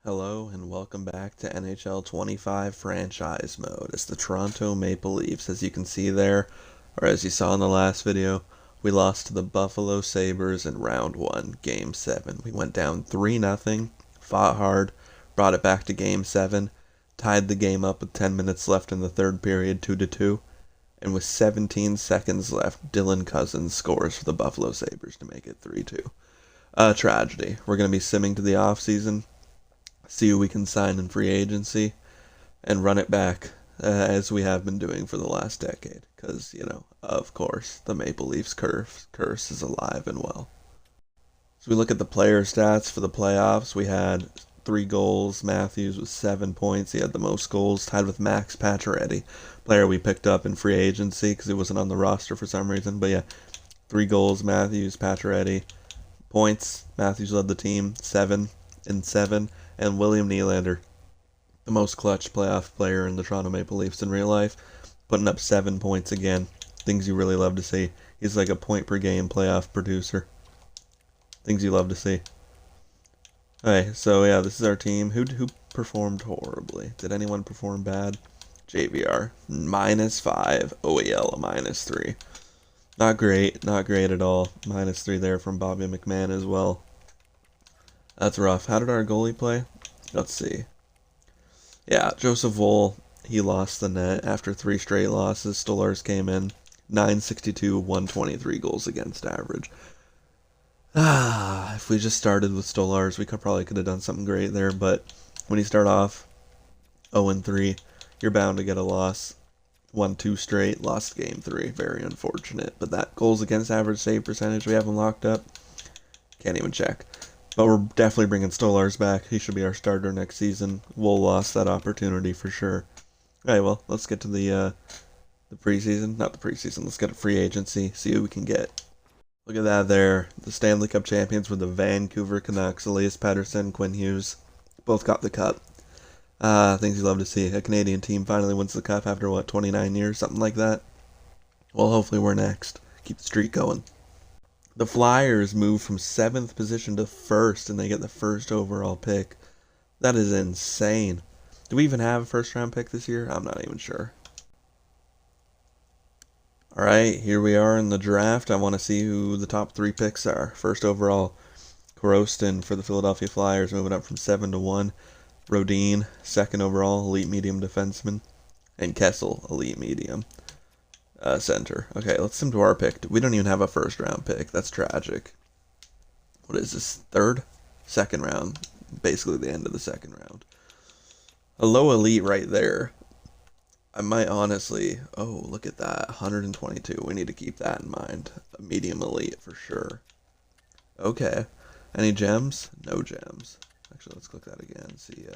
Hello and welcome back to NHL25 franchise mode. It's the Toronto Maple Leafs. As you can see there, or as you saw in the last video, we lost to the Buffalo Sabres in round 1, game 7. We went down 3-0, fought hard, brought it back to game 7, tied the game up with 10 minutes left in the third period, 2-2, and with 17 seconds left, Dylan Cousins scores for the Buffalo Sabres to make it 3-2. A tragedy. We're going to be simming to the offseason, see who we can sign in free agency, and run it back as we have been doing for the last decade. Because, of course, the Maple Leafs curse is alive and well. So we look at the player stats for the playoffs. We had 3 goals. Matthews with 7 points. He had the most goals, tied with Max Pacioretty, player we picked up in free agency because he wasn't on the roster for some reason. But yeah, 3 goals, Matthews, Pacioretty. Points, Matthews led the team, 7 and 7. And William Nylander, the most clutch playoff player in the Toronto Maple Leafs in real life, putting up 7 points again. Things you really love to see. He's like a point-per-game playoff producer. Things you love to see. Okay, so yeah, this is our team. Who performed horribly? Did anyone perform bad? JVR, -5. OEL, a -3. Not great at all. -3 there from Bobby McMahon as well. That's rough. How did our goalie play? Let's see. Yeah, Joseph Woll, he lost the net after 3 straight losses. Stolarz came in, 962, 123 goals against average. If we just started with Stolarz, we probably could have done something great there, but when you start off 0-3, you're bound to get a loss. 1-2 straight, lost game 3. Very unfortunate. But that goals against average save percentage we have him locked up, can't even check. But we're definitely bringing Stolarz back. He should be our starter next season. We'll lost that opportunity for sure. Alright, well, let's get to the preseason. Not the preseason. Let's get a free agency. See who we can get. Look at that there. The Stanley Cup champions were the Vancouver Canucks. Elias Pettersson, Quinn Hughes. Both got the cup. Things you love to see. A Canadian team finally wins the cup after, 29 years? Something like that. Well, hopefully we're next. Keep the streak going. The Flyers move from 7th position to 1st, and they get the 1st overall pick. That is insane. Do we even have a first-round pick this year? I'm not even sure. Alright, here we are in the draft. I want to see who the top 3 picks are. First overall, Korostin for the Philadelphia Flyers, moving up from 7 to 1. Rodin, 2nd overall, elite medium defenseman. And Kessel, elite medium. Center. Okay, let's sim to our pick. We don't even have a first round pick. That's tragic. What is this? 3rd? 2nd round. Basically the end of the 2nd round. A low elite right there. I might honestly... Oh, look at that. 122. We need to keep that in mind. A medium elite for sure. Okay. Any gems? No gems. Actually, let's click that again. See,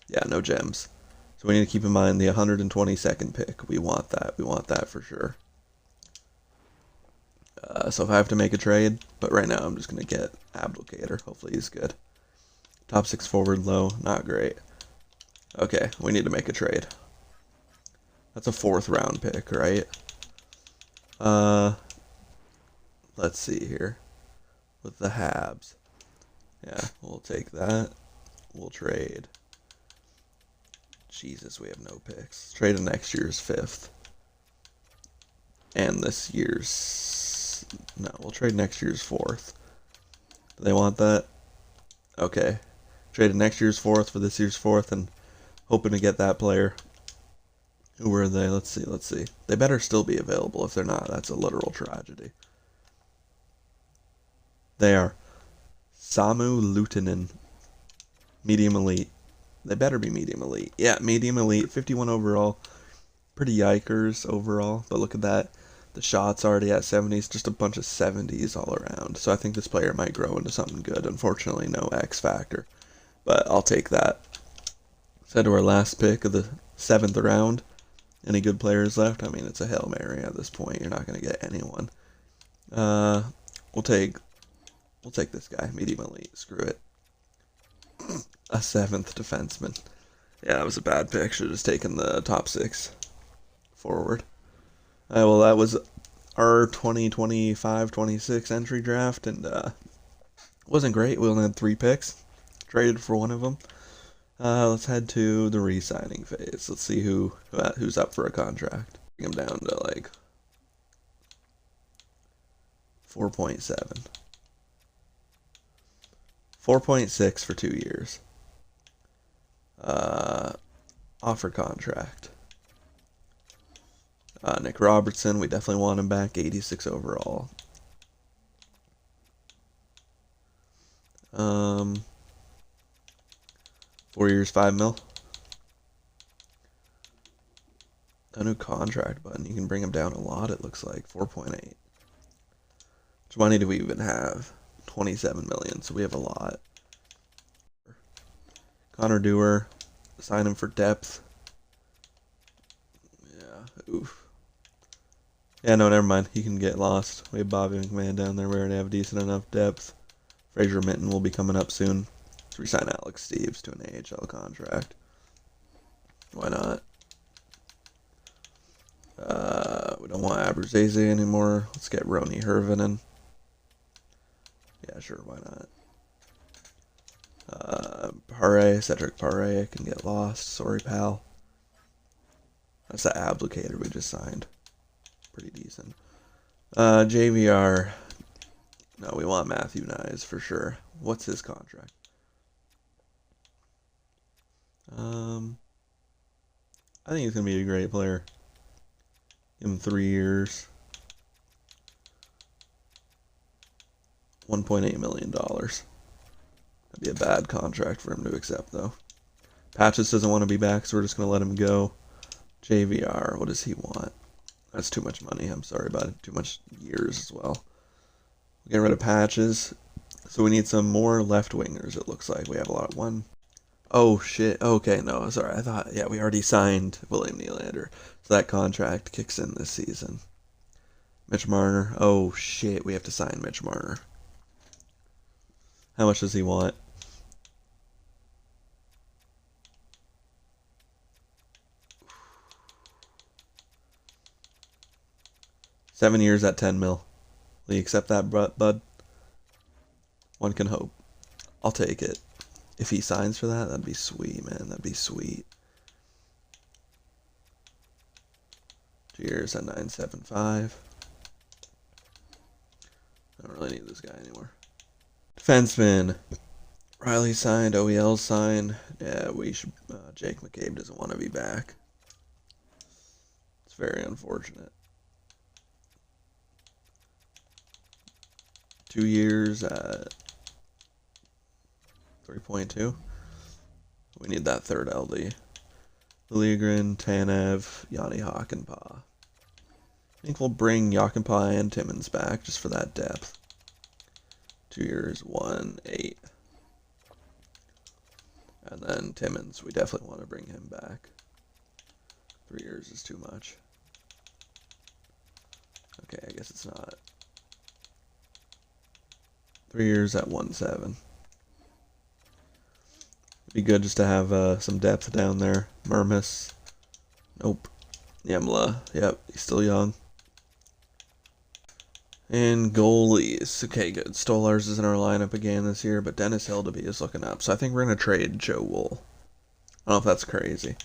yeah, no gems. So we need to keep in mind the 122nd pick. We want that. We want that for sure. So if I have to make a trade, but right now I'm just going to get Abdelkader. Hopefully he's good. Top 6 forward low. Not great. Okay, we need to make a trade. That's a 4th round pick, right? Let's see here. With the Habs. Yeah, we'll take that. We'll trade. Jesus, we have no picks. Trade in next year's 5th. And this year's... No, we'll trade next year's 4th. Do they want that? Okay. Trade in next year's 4th for this year's 4th and hoping to get that player. Who are they? Let's see. They better still be available. If they're not, that's a literal tragedy. They are Samu Luutinen. Medium elite. They better be medium elite. Yeah, medium elite. 51 overall. Pretty yikers overall. But look at that. The shot's already at 70s. Just a bunch of 70s all around. So I think this player might grow into something good. Unfortunately, no X factor. But I'll take that. Let's to our last pick of the 7th round. Any good players left? I mean, it's a Hail Mary at this point. You're not going to get anyone. We'll take this guy. Medium elite. Screw it. A 7th defenseman. Yeah, that was a bad pick. Should have just taken the top 6 forward. Well, that was our 2025-26 entry draft, and wasn't great. We only had 3 picks. Traded for one of them. Let's head to the re-signing phase. Let's see who's up for a contract. Bring him down to like 4.7. 4.6 for 2 years. Offer contract. Nick Robertson, we definitely want him back. 86 overall. 4 years, 5 mil. A new contract button. You can bring him down a lot, it looks like. 4.8. How much money do we even have? 27 million, so we have a lot. Connor Dewar, sign him for depth. Yeah, oof. Yeah, no, never mind. He can get lost. We have Bobby McMahon down there. We already have decent enough depth. Fraser Minton will be coming up soon. Let's resign Alex Steves to an AHL contract. Why not? We don't want Abruzzese anymore. Let's get Roni Hirvonen. Yeah, sure, why not? Cedric Paré can get lost. Sorry, pal. That's the applicator we just signed. Pretty decent. JVR. No, we want Matthew Nyes for sure. What's his contract? I think he's going to be a great player. Give him 3 years. $1.8 million. That'd be a bad contract for him to accept, though. Patches doesn't want to be back, so we're just going to let him go. JVR, what does he want? That's too much money. I'm sorry about it. Too much years as well. We're getting rid of Patches. So we need some more left wingers, it looks like. We have a lot of one. Oh, shit. Okay, no, sorry. I thought, yeah, we already signed William Nylander. So that contract kicks in this season. Mitch Marner. Oh, shit. We have to sign Mitch Marner. How much does he want? $7 years at 10 mil. Will you accept that, bud? One can hope. I'll take it. If he signs for that, that'd be sweet, man. That'd be sweet. 2 years at 9.75. I don't really need this guy anymore. Defenseman. Riley signed. OEL signed. Yeah, we should. Jake McCabe doesn't want to be back. It's very unfortunate. 2 years at 3.2. We need that third LD. Liljegren, Tanev, Yanni Hakanpää. I think we'll bring Hakanpää and Timmins back just for that depth. 2 years, 1.8. And then Timmins, we definitely want to bring him back. 3 years is too much. Okay, I guess it's not. 3 years at 1.7. Be good just to have some depth down there. Mermis. Nope. Yemla. Yep, he's still young. And goalies. Okay, good. Stolarz is in our lineup again this year, but Dennis Hildeby is looking up. So I think we're going to trade Joe Wool. I don't know if that's crazy.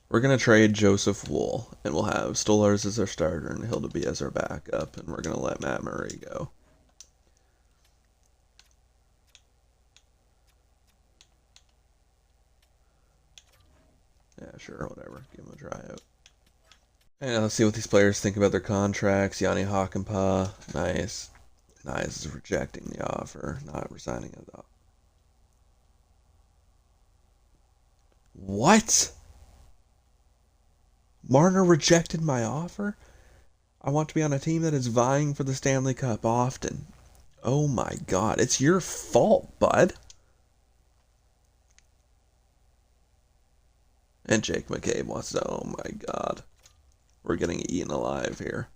We're going to trade Joseph Wool, and we'll have Stolarz as our starter and Hildeby as our backup, and we're going to let Matt Murray go. Yeah, sure, whatever. Give him a tryout. And let's see what these players think about their contracts. Yanni Hakanpää, nice. Nice is rejecting the offer, not resigning it though. What? Marner rejected my offer? I want to be on a team that is vying for the Stanley Cup often. Oh my god, it's your fault, bud. And Jake McCabe wants to, oh my god. We're getting eaten alive here.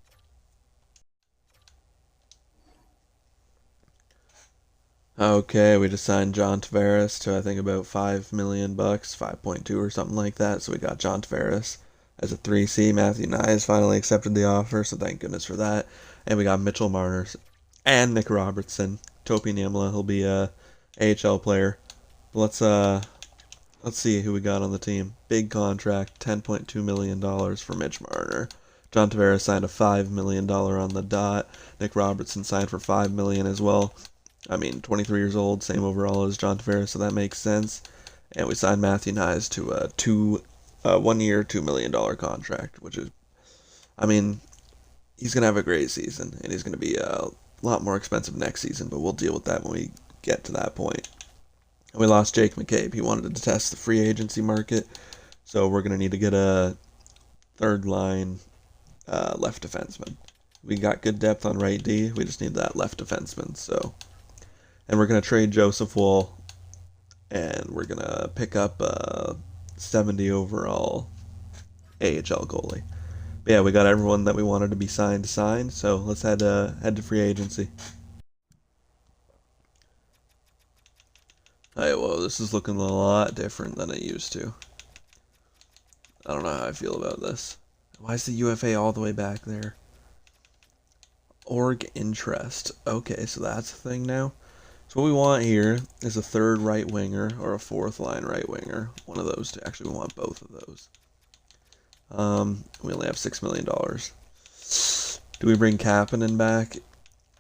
Okay, we just signed John Tavares to I think about $5 million, 5.2 or something like that. So we got John Tavares as a 3C. Matthew Nyes finally accepted the offer, so thank goodness for that. And we got Mitchell Marner and Nick Robertson. Topi Niemela, he'll be a AHL player. Let's see who we got on the team. Big contract, $10.2 million for Mitch Marner. John Tavares signed a $5 million on the dot. Nick Robertson signed for $5 million as well. I mean, 23 years old, same overall as John Tavares, so that makes sense. And we signed Matthew Nyes to a 1 year, $2 million contract, which is, I mean, he's going to have a great season, and he's going to be a lot more expensive next season, but we'll deal with that when we get to that point. And we lost Jake McCabe. He wanted to test the free agency market, so we're going to need to get a third line left defenseman. We got good depth on right D. We just need that left defenseman. So, and we're going to trade Joseph Woll, and we're going to pick up a 70 overall AHL goalie. But yeah, we got everyone that we wanted to be signed, so let's head to free agency. Alright, whoa, this is looking a lot different than it used to. I don't know how I feel about this. Why is the UFA all the way back there? Org interest. Okay, so that's a thing now. So what we want here is a third right winger or a fourth line right winger. One of those two. Actually, we want both of those. We only have $6 million. Do we bring Kapanen back?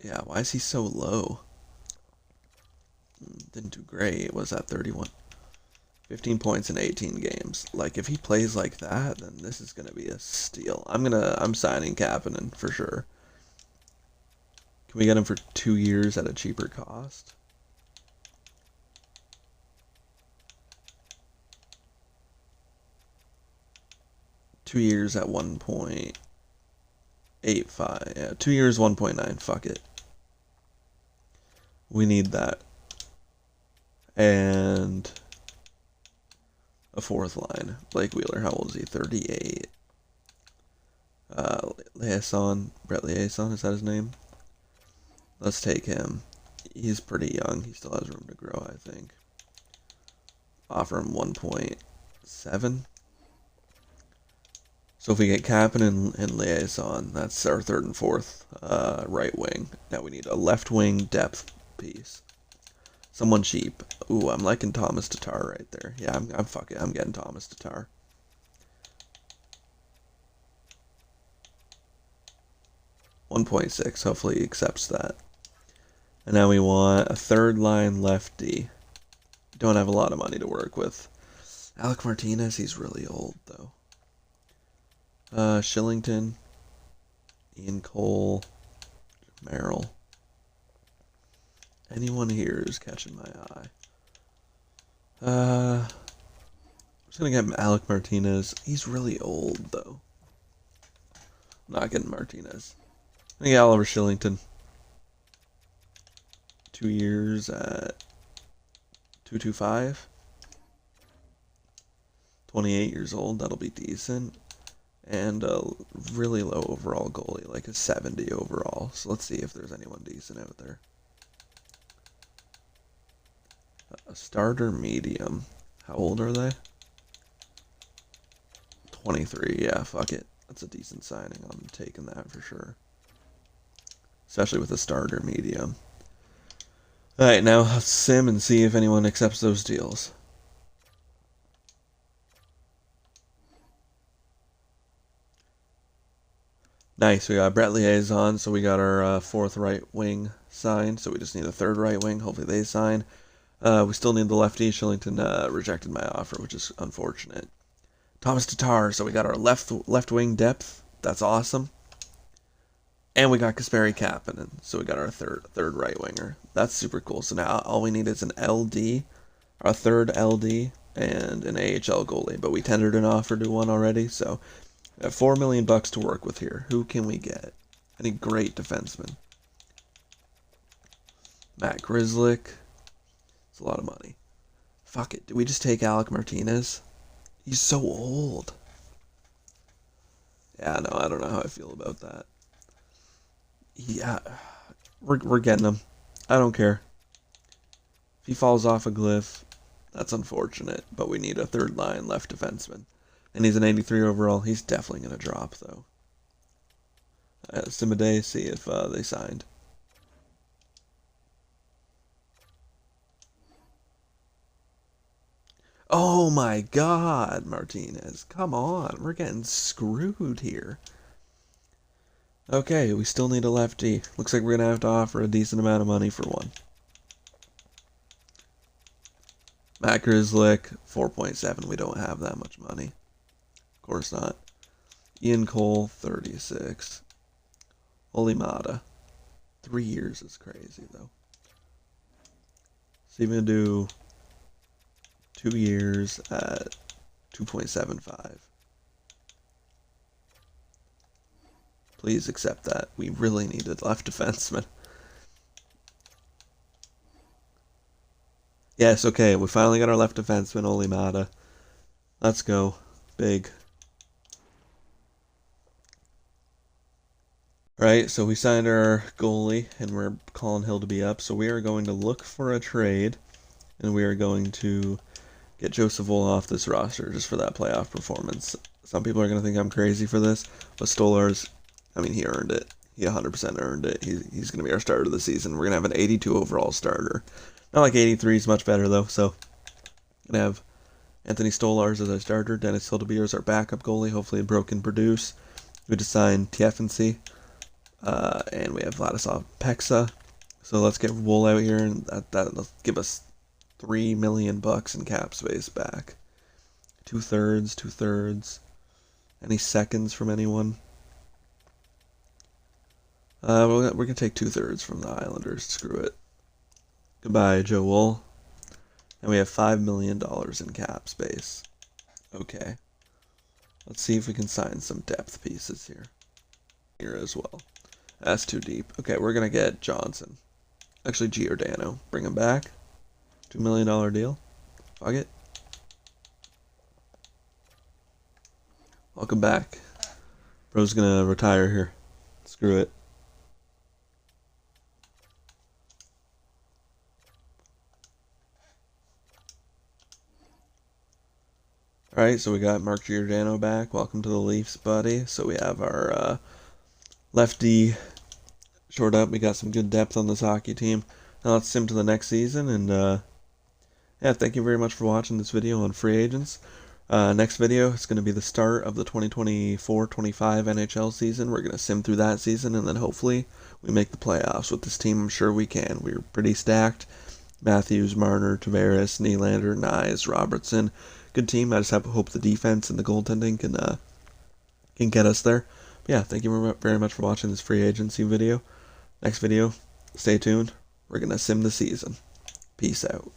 Yeah, why is he so low? Didn't do great. What was that, 31? 15 points in 18 games. Like, if he plays like that, then this is going to be a steal. I'm signing Kapanen for sure. Can we get him for 2 years at a cheaper cost? Two years at 1.85. Yeah, 2 years, 1.9. Fuck it. We need that. And a fourth line. Blake Wheeler, how old is he? 38. Brett Liaison, is that his name? Let's take him. He's pretty young. He still has room to grow, I think. Offer him 1.7. So if we get Kapanen and Liaison, that's our third and fourth right wing. Now we need a left wing depth piece. Someone cheap. Ooh, I'm liking Thomas Tatar right there. Yeah, I'm getting Thomas Tatar. $1.6. Hopefully he accepts that. And now we want a third line lefty. Don't have a lot of money to work with. Alec Martinez, he's really old though. Shillington, Ian Cole, Merrill. Anyone here is catching my eye. I'm just gonna get Alec Martinez. He's really old though. I'm not getting Martinez. I think Oliver Shillington. 2 years at 2.25. 28 years old. That'll be decent. And a really low overall goalie, like a 70 overall. So let's see if there's anyone decent out there. A starter medium. How old are they? 23. Yeah, fuck it. That's a decent signing. I'm taking that for sure. Especially with a starter medium. Alright, now let's sim and see if anyone accepts those deals. Nice, we got Brett Liaison, so we got our fourth right wing signed, so we just need a third right wing, hopefully they sign. We still need the lefty. Shillington rejected my offer, which is unfortunate. Thomas Tatar, so we got our left wing depth, that's awesome. And we got Kasperi Kapanen, so we got our third right winger. That's super cool. So now all we need is an LD, our third LD, and an AHL goalie. But we tendered an offer to one already, so we have $4 million to work with here. Who can we get? Any great defensemen? Matt Grzelcyk. It's a lot of money. Fuck it. Did we just take Alec Martinez? He's so old. Yeah, no, I don't know how I feel about that. Yeah, we're getting him. I don't care. If he falls off a cliff, that's unfortunate. But we need a third line left defenseman. And he's an 83 overall. He's definitely going to drop, though. Simade, see if they signed. Oh my God, Martinez. Come on. We're getting screwed here. Okay, we still need a lefty. Looks like we're going to have to offer a decent amount of money for one. Matt Grzelcyk, 4.7. We don't have that much money. Of course not. Ian Cole, 36. Olimata. 3 years is crazy, though. So even do 2 years at 2.75. Please accept that. We really needed left defenseman. Yes, okay, we finally got our left defenseman, Olimata. Let's go. Big. Right, so we signed our goalie, and we're calling Hill to be up. So we are going to look for a trade, and we are going to get Joseph Woll off this roster just for that playoff performance. Some people are going to think I'm crazy for this, but Stolarz, I mean, he earned it. He 100% earned it. He's going to be our starter of the season. We're going to have an 82 overall starter. Not like 83 is much better, though, so going to have Anthony Stolarz as our starter, Dennis Hildeby as our backup goalie. Hopefully Bro can produce. We just signed TFNC, and we have Vladislav Peksa. So let's get Wool out here, and that'll give us $3 million in cap space back. Two-thirds. Any seconds from anyone? We're going to take 2/3 from the Islanders. Screw it. Goodbye, Joe Wool. And we have $5 million in cap space. Okay. Let's see if we can sign some depth pieces here as well. That's too deep. Okay, we're going to get Johnson. Actually, Giordano. Bring him back. $2 million deal. Fuck it. Welcome back. Bro's going to retire here. Screw it. Alright, so we got Mark Giordano back. Welcome to the Leafs, buddy. So we have our lefty short up. We got some good depth on this hockey team. Now let's sim to the next season. And yeah, thank you very much for watching this video on free agents. Next video is going to be the start of the 2024-25 NHL season. We're going to sim through that season, and then hopefully we make the playoffs with this team. I'm sure we can. We're pretty stacked. Matthews, Marner, Tavares, Nylander, Nyes, Robertson. Good team. I just hope the defense and the goaltending can get us there. But yeah, thank you very much for watching this free agency video. Next video, stay tuned. We're going to sim the season. Peace out.